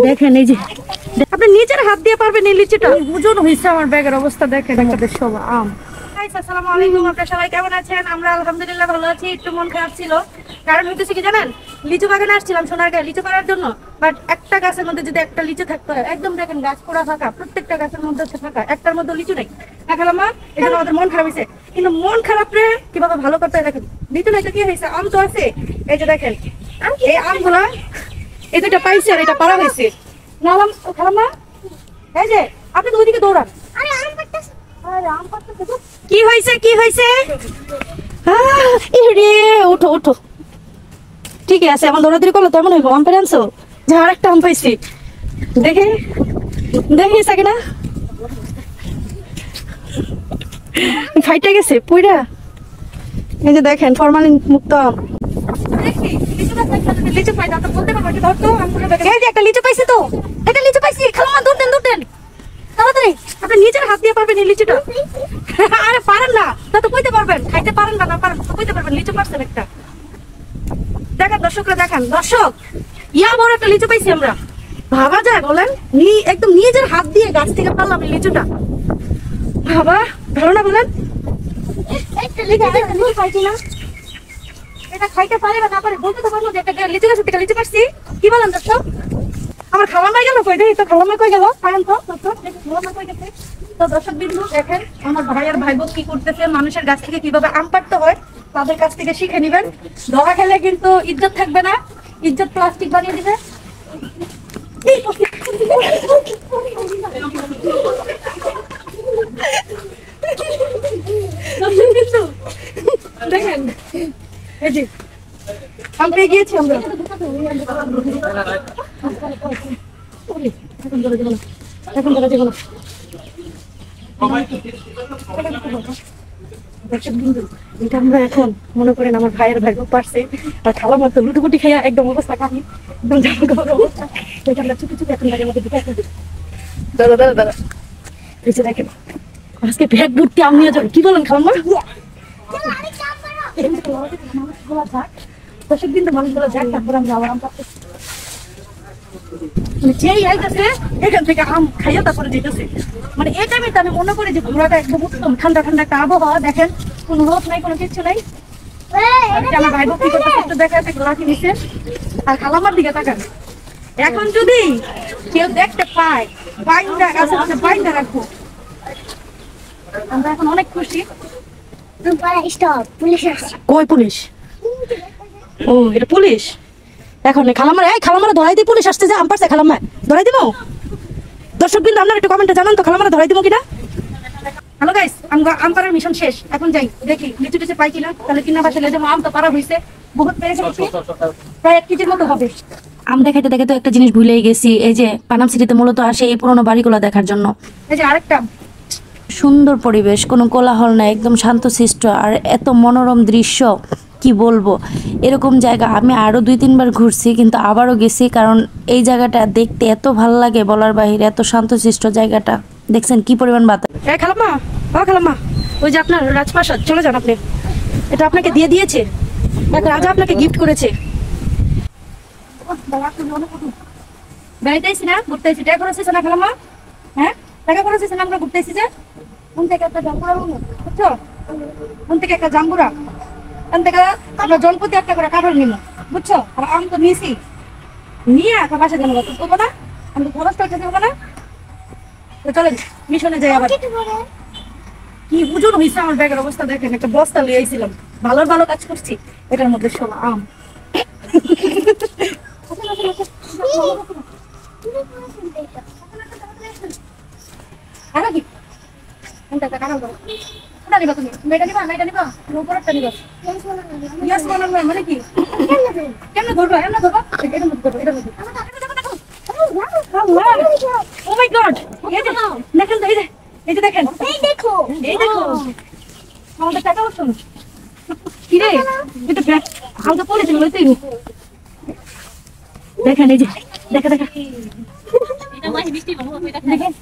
দেখেন এই যে আপনি নিজের হাত দিয়ে পারবেন এই লিচিটা। ওজন হয়েছে আমার ব্যাগের অবস্থা দেখেন। একটা সব আম। আসসালামু আলাইকুম, আপনারা সবাই কেমন আছেন? আমরা আলহামদুলিল্লাহ ভালো আছি। একটু মন খারাপ ছিল, কারণ হইতেছে কি জানেন, লিচু বাগানে আসছিলাম সোনারগাঁয়ে লিচু করার জন্য। বাট একটা গাছের মধ্যে যদি একটা লিচু থাকতো, একদম দেখেন গাছ পোড়া থাকা, প্রত্যেকটা গাছের মধ্যে থাকা, একটার মধ্যে লিচু নেই। দেখালাম এই জন্য আমাদের মন খারাপ হয়েছে। কিন্তু মন খারাপ রে কিভাবে ভালো করতে হয় দেখেন। লিচু নাই তো কি হয়েছে, আম তো আছে। এই যে দেখেন এই আমগুলা, এই দুইটা পাইছে আর এটা পাড়া হয়েছে। নালাম খালাম না, এই যে আপনি তো ওইদিকে দৌড়ান। কি হয়েছে কি হয়েছে? উঠো উঠো, ঠিক আছে। আমার দৌড়াদৌড়ি করলো তেমন হইব। আম পেরে আনছো, যা আর একটা আম পাইছি। দেখে দেখি থাকে না, ফাইটে গেছে পুইরা। এই যে দেখেন ফরমালিন মুক্ত আম। লিচু পাই না তো বলতে পারবো কি? ধরতো এই যে একটা লিচু পাইছি, তো একটা লিচু পাইছি। খালাম্মা দৌড় দেন দৌড় দেন তাড়াতাড়ি। আপনি নিজের হাত দিয়ে পারবেন এই লিচুটা? আরে পারেন না তা তো কইতে পারবেন, খাইতে পারেন না, না পারেন তো কইতে পারবেন। লিচু পারছেন একটা। দেখেন দর্শকরা, দেখেন দর্শক, ইয়া বড় একটা লিচু পাইছি আমরা। ভাবা যায় বলেন, একদম নিজের হাত দিয়ে গাছ থেকে পারলাম এই লিচুটা। ভাবা ভালো না বলেন? এটা খাইতে পারে বা না পারে বলতে তো পারবো যে একটা লিচু গাছ থেকে লিচু পারছি। কি বলেন দর্শক? আমার খালামাই গেল কই? দেখি তো খালামাই কই গেল, পারেন তো খালামাই কই গেছে? তো দর্শক বিন্দু দেখেন আমার ভাই আর ভাই বোন কি করতেছে, মানুষের গাছ থেকে কিভাবে আম পাড়তে হয় তাদের কাছ থেকে শিখে নিবেন। ধরা খেলে কিন্তু ইজ্জত থাকবে না, ইজ্জত প্লাস্টিক বানিয়ে দিবে। দেখেন এই যে আম পেয়ে গিয়েছি আমরা। এখন ধরে দেবো না। এটা আমরা এখন মনে করেন আমার ভাইয়ের ভাই পারছে, আর খালা মাত্র লুটুপুটি খাইয়া একদম অবস্থা কাহি, একদম জামা অবস্থা। আমরা চুপি চুপি এখন ব্যাগের মধ্যে ঢুকে দাদা দাদা দাদা এসে দেখেন আজকে ব্যাগ ভর্তি আম নিয়ে যাবেন। কি বলেন খালাম্মা? দর্শক কিন্তু মানুষগুলো যাক, তারপরে আমরা আবার আম পাচ্ছি। যেই আইতেছে এখান থেকে আম খাইয়া তারপরে যেতেছে। মানে এই টাইমে আমি মনে করি যে ঘোরাটা একদম উত্তম। ঠান্ডা ঠান্ডা একটা আবহাওয়া, দেখেন কোনো রোদ নাই, কোনো কিছু নাই। আমার ভাই বোন কি করতেছে একটু দেখা যাচ্ছে, ঘোরা কিনেছে। আর খালামার দিকে তাকান, এখন যদি কেউ দেখতে পায় বাইন্দা গাছে বাইন্দা রাখবো। আমরা এখন অনেক খুশি। কই পুলিশ? ও এটা পুলিশ এখন খালামার। এই খালামারা ধরাই দিই, পুলিশ আসতে যা আম পারছে খালাম্মা ধরাই দিব। দর্শক বিন্দু আপনারা একটু কমেন্টে জানান তো খালামারা ধরাই দিব কিনা। হ্যালো গাইস, আমরা আম পাড়ার মিশন শেষ। এখন যাই দেখি লিচু টিচু পাই কিনা, তাহলে কিনা বাসায় যাবো। আম তো পাড়া হয়েছে, বহুত পেরে ফেলেছি, প্রায় 1 কেজির মতো হবে। আম দেখাইতে দেখাইতে একটা জিনিস ভুলেই গেছি। এই যে পানাম সিটিতে মূলত আসে এই পুরোনো বাড়িগুলো দেখার জন্য। এই যে আরেকটা সুন্দর পরিবেশ, কোনো কোলাহল নাই, একদম শান্তশিষ্ট আর এত মনোরম দৃশ্য কি বলবো। এরকম জায়গা আমি আরো 2-3 বার ঘুরছি, কিন্তু আবারও গেছি, কারণ এই জায়গাটা দেখতে এত ভালো লাগে বলার বাহিরে। এত শান্তশিষ্ট জায়গাটা, দেখছেন কি পরিমাণ বাতাস। এই খালাম্মা, ও খালাম্মা, ওই যে আপনার রাজপ্রাসাদ, চলে যান আপনি। এটা আপনাকে দিয়ে দিয়েছে, এক রাজা আপনাকে গিফট করেছে। বেড়াইতেছি না, ঘুরতেছি। টাকা খরচ না খালাম্মা? হ্যাঁ টাকা খরচ না, আমরা ঘুরতেছি যে। কোন থেকে একটা জাম্বুরা বুঝছো, কোন থেকে একটা জাম্বুরা, কোন থেকে আমরা জলপতি একটা করে কাপড় নিব বুঝছো। আর আম তো নিয়েছি, নিয়ে একটা বাসা জানাবো করবো না, আমি তো খরচ করতে দেবো না। তো চলেন মিশনে যাই। আবার কি ওজন হয়েছে আমার ব্যাগের অবস্থা দেখেন। একটা বস্তা লিয়ে আইছিলাম, ভালো ভালো কাজ করছি, এটার মধ্যে সব আম। মানে কি কেমন ধরবো? এমন ধরবো, এটার মধ্যে ধরবো, এটার মধ্যে। ও মাই গড, এই যে দেখেন তো, এই যে দেখেন, এই দেখো আমাদের টাকা বসুন। কি রে এটা ব্যাগ হালকা পড়েছে বলতে দেখেন। এই যে দেখা দেখা দেখেন